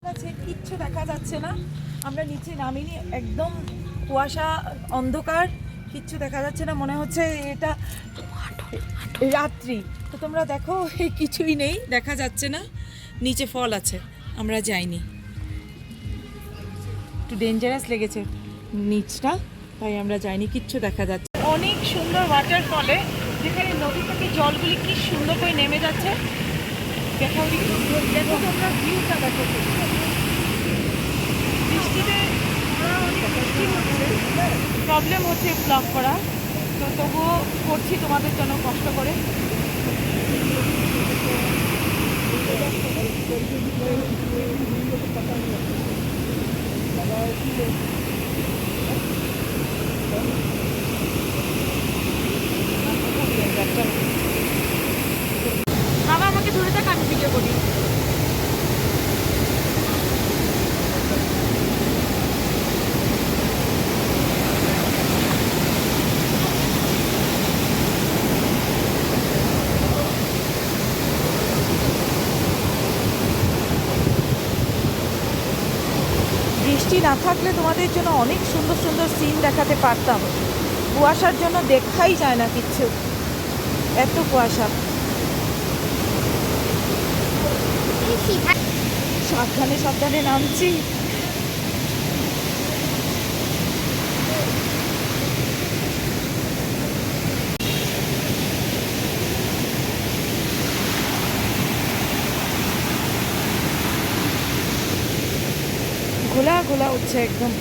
আছে কিচ্ছু দেখা যাচ্ছে না। আমরা নিচে নামিনি, একদম কুয়াশা, অন্ধকার, কিচ্ছু দেখা যাচ্ছে না। মনে হচ্ছে এটা রাত্রি। তো তোমরা দেখো কিছুই নেই, দেখা যাচ্ছে না। নিচে ফল আছে, আমরা যাইনি, একটু ডেঞ্জারাস লেগেছে নিচটা, তাই আমরা যাইনি। কিচ্ছু দেখা যাচ্ছে। অনেক সুন্দর ওয়াটারফলে, যেখানে নদী থেকে জলগুলি কি সুন্দর করে নেমে যাচ্ছে। দেখো দেখো তোমরা ভিউটা দেখো। বৃষ্টিতে বৃষ্টি হচ্ছে, প্রবলেম হচ্ছে ব্লগ করা, তো তবুও করছি তোমাদের জন্য কষ্ট করে। বাবা আমাকে ধরে থাক, আমি ভিডিও করি। বৃষ্টি না থাকলে তোমাদের জন্য অনেক সুন্দর সুন্দর সিন দেখাতে পারতাম। কুয়াশার জন্য দেখাই যায় না কিচ্ছু, এত কুয়াশা। সাবধানে সাবধানে নামছি। ঘোলা ঘোলা উঠছে একদম।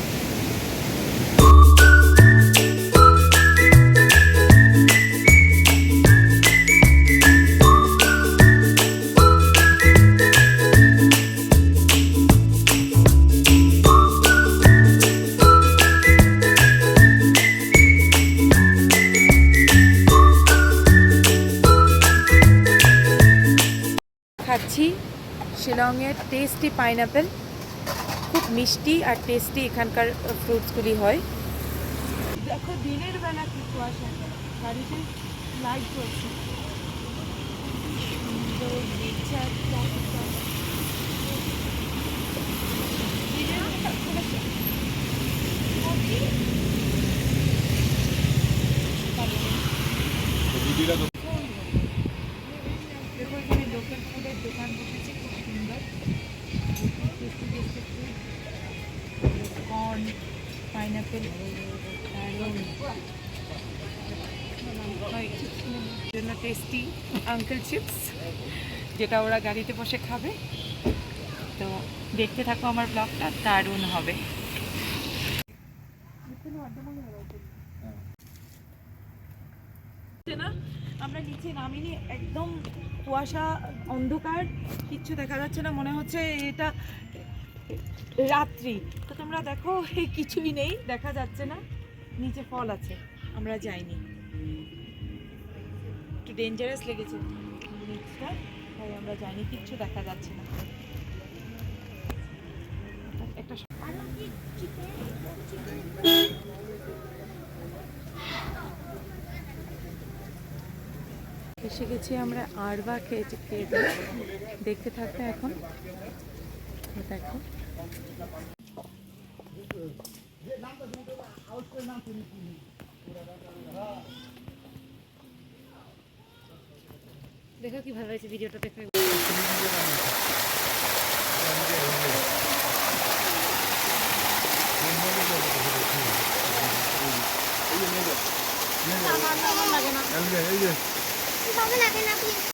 খাচ্ছি শিলংয়ের টেস্টি পাইনাপেল, খুব মিষ্টি আর টেস্টি এখানকার ফ্রুটসগুলি হয়। দেখো দিনের বেলা কি কুয়াশা, বাড়িতে লাইট চলছে। দেখো এখানে লোকাল ফুডের দোকান বসেছে, খুব সুন্দর। কর্ন, পাইনাপেল, জন্য টেস্টি আঙ্কেল চিপস, যেটা ওরা গাড়িতে বসে খাবে। তো দেখতে থাকো আমার ব্লগটা, দারুণ হবে। না, আমরা নিচে নামিনি, একদম কুয়াশা, অন্ধকার, কিচ্ছু দেখা যাচ্ছে না। মনে হচ্ছে এটা রাত্রি। তো তোমরা দেখো কিছুই নেই, দেখা যাচ্ছে না। নিচে ফল আছে, আমরা যাইনি, একটু ডেঞ্জারাস লেগেছে নিচটা, তাই আমরা যাইনি। কিচ্ছু দেখা যাচ্ছে না। একটা এসে গেছি আমরা আরবা খেয়েছি, দেখতে থাকবে এখন। দেখো দেখো কি ভালো হয়েছে ভিডিওটা, দেখো। লাগে না।